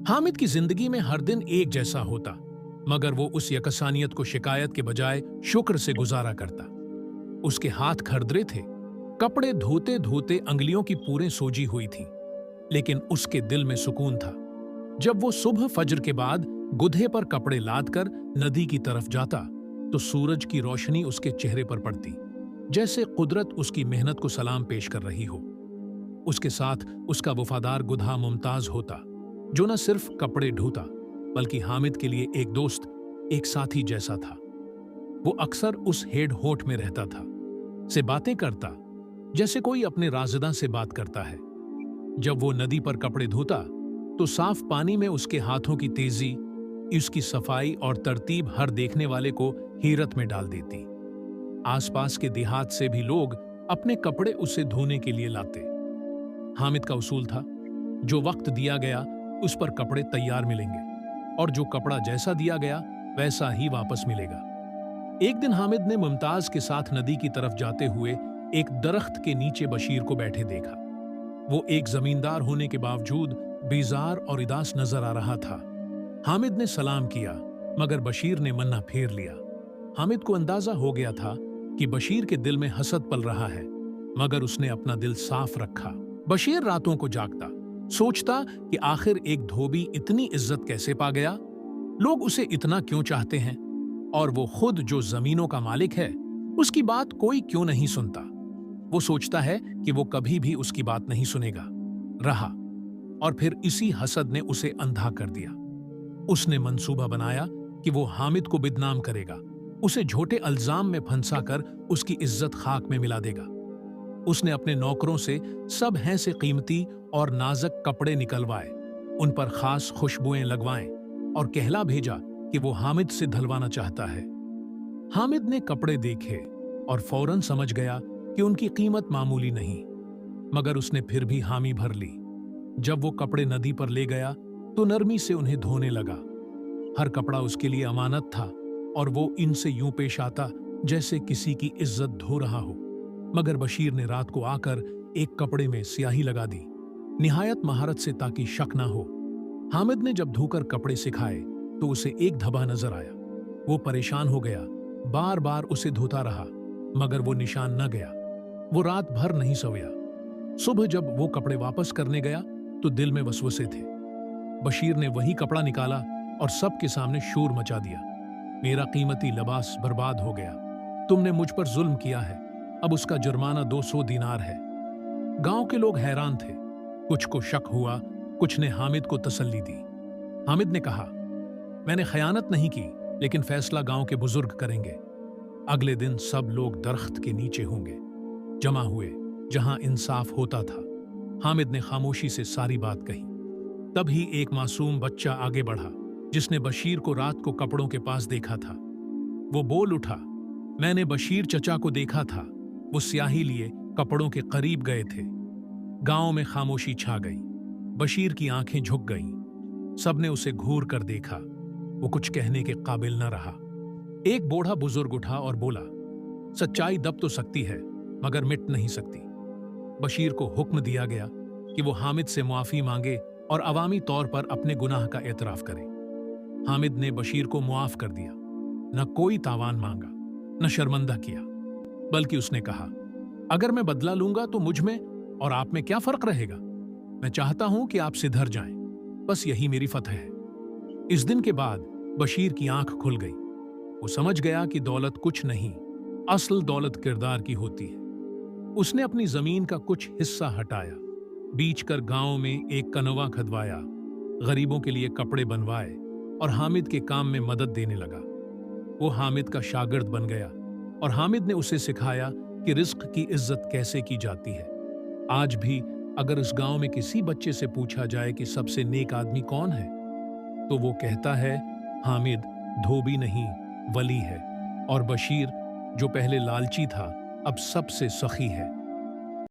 हामिद की जिंदगी में हर दिन एक जैसा होता, मगर वो उस यकसानियत को शिकायत के बजाय शुक्र से गुजारा करता। उसके हाथ खरदरे थे, कपड़े धोते धोते अंगलियों की पूरे सोजी हुई थी, लेकिन उसके दिल में सुकून था। जब वो सुबह फज्र के बाद गुधे पर कपड़े लादकर नदी की तरफ जाता, तो सूरज की रोशनी उसके चेहरे पर पड़ती, जैसे कुदरत उसकी मेहनत को सलाम पेश कर रही हो। उसके साथ उसका वफादार गुधा मुमताज होता, जो न सिर्फ कपड़े ढोता बल्कि हामिद के लिए एक दोस्त, एक साथी जैसा था। वो अक्सर उस हेड होठ में रहता था, से बातें करता जैसे कोई अपने राज़दा से बात करता है। जब वो नदी पर कपड़े धोता तो साफ पानी में उसके हाथों की तेजी, उसकी सफाई और तरतीब हर देखने वाले को हैरत में डाल देती। आसपास के देहात से भी लोग अपने कपड़े उसे धोने के लिए लाते। हामिद का उसूल था, जो वक्त दिया गया उस पर कपड़े तैयार मिलेंगे, और जो कपड़ा जैसा दिया गया वैसा ही वापस मिलेगा। एक दिन हामिद ने मुमताज के साथ नदी की तरफ जाते हुए एक दरख्त के नीचे बशीर को बैठे देखा। वो एक जमींदार होने के बावजूद बेजार और उदास नजर आ रहा था। हामिद ने सलाम किया, मगर बशीर ने मन्ना फेर लिया। हामिद को अंदाजा हो गया था कि बशीर के दिल में हसद पल रहा है, मगर उसने अपना दिल साफ रखा। बशीर रातों को जागता, सोचता कि आखिर एक धोबी इतनी इज्जत कैसे पा गया, लोग उसे इतना क्यों चाहते हैं, और वो खुद जो जमीनों का मालिक है उसकी बात कोई क्यों नहीं सुनता। वो सोचता है कि वो कभी भी उसकी बात नहीं सुनेगा। रहा, और फिर इसी हसद ने उसे अंधा कर दिया। उसने मंसूबा बनाया कि वो हामिद को बदनाम करेगा, उसे झूठे अल्जाम में फंसाकर उसकी इज्जत खाक में मिला देगा। उसने अपने नौकरों से सब हैं से कीमती और नाजुक कपड़े निकलवाए, उन पर खास खुशबुएं लगवाएं, और कहला भेजा कि वो हामिद से धलवाना चाहता है। हामिद ने कपड़े देखे और फौरन समझ गया कि उनकी कीमत मामूली नहीं, मगर उसने फिर भी हामी भर ली। जब वो कपड़े नदी पर ले गया तो नरमी से उन्हें धोने लगा। हर कपड़ा उसके लिए अमानत था, और वो इनसे यूं पेश आता जैसे किसी की इज्जत धो रहा हो। मगर बशीर ने रात को आकर एक कपड़े में स्याही लगा दी, निहायत महारत से, ताकि शक ना हो। हामिद ने जब धोकर कपड़े सिखाए तो उसे एक धब्बा नजर आया। वो परेशान हो गया, बार बार उसे धोता रहा, मगर वो निशान न गया। वो रात भर नहीं सोया। सुबह जब वो कपड़े वापस करने गया तो दिल में वसवसे थे। बशीर ने वही कपड़ा निकाला और सबके सामने शोर मचा दिया। मेरा कीमती लिबास बर्बाद हो गया, तुमने मुझ पर जुल्म किया है, अब उसका जुर्माना 200 दीनार है। गांव के लोग हैरान थे, कुछ को शक हुआ, कुछ ने हामिद को तसल्ली दी। हामिद ने कहा, मैंने खयानत नहीं की, लेकिन फैसला गांव के बुजुर्ग करेंगे। अगले दिन सब लोग दरख्त के नीचे होंगे, जमा हुए जहां इंसाफ होता था। हामिद ने खामोशी से सारी बात कही। तभी एक मासूम बच्चा आगे बढ़ा, जिसने बशीर को रात को कपड़ों के पास देखा था। वो बोल उठा, मैंने बशीर चचा को देखा था, वो स्याही लिए कपड़ों के करीब गए थे। गांव में खामोशी छा गई। बशीर की आंखें झुक गईं। सबने उसे घूर कर देखा। वो कुछ कहने के काबिल न रहा। एक बूढ़ा बुजुर्ग उठा और बोला, सच्चाई दब तो सकती है, मगर मिट नहीं सकती। बशीर को हुक्म दिया गया कि वो हामिद से मुआफी मांगे और अवामी तौर पर अपने गुनाह का एतराफ करे। हामिद ने बशीर को मुआफ कर दिया, न कोई तावान मांगा, न शर्मिंदा किया, बल्कि उसने कहा, अगर मैं बदला लूंगा तो मुझ में और आप में क्या फर्क रहेगा। मैं चाहता हूं कि आप सिधर जाएं, बस यही मेरी फतह है। इस दिन के बाद बशीर की आंख खुल गई। वो समझ गया कि दौलत कुछ नहीं, असल दौलत किरदार की होती है। उसने अपनी जमीन का कुछ हिस्सा हटाया, बीच कर गांव में एक कनवा खदवाया, गरीबों के लिए कपड़े बनवाए और हामिद के काम में मदद देने लगा। वो हामिद का शागिर्द बन गया और हामिद ने उसे सिखाया कि रिस्क की इज्जत कैसे की जाती है। आज भी अगर इस गांव में किसी बच्चे से पूछा जाए कि सबसे नेक आदमी कौन है, तो वो कहता है, हामिद धोबी नहीं वली है, और बशीर जो पहले लालची था अब सबसे सखी है।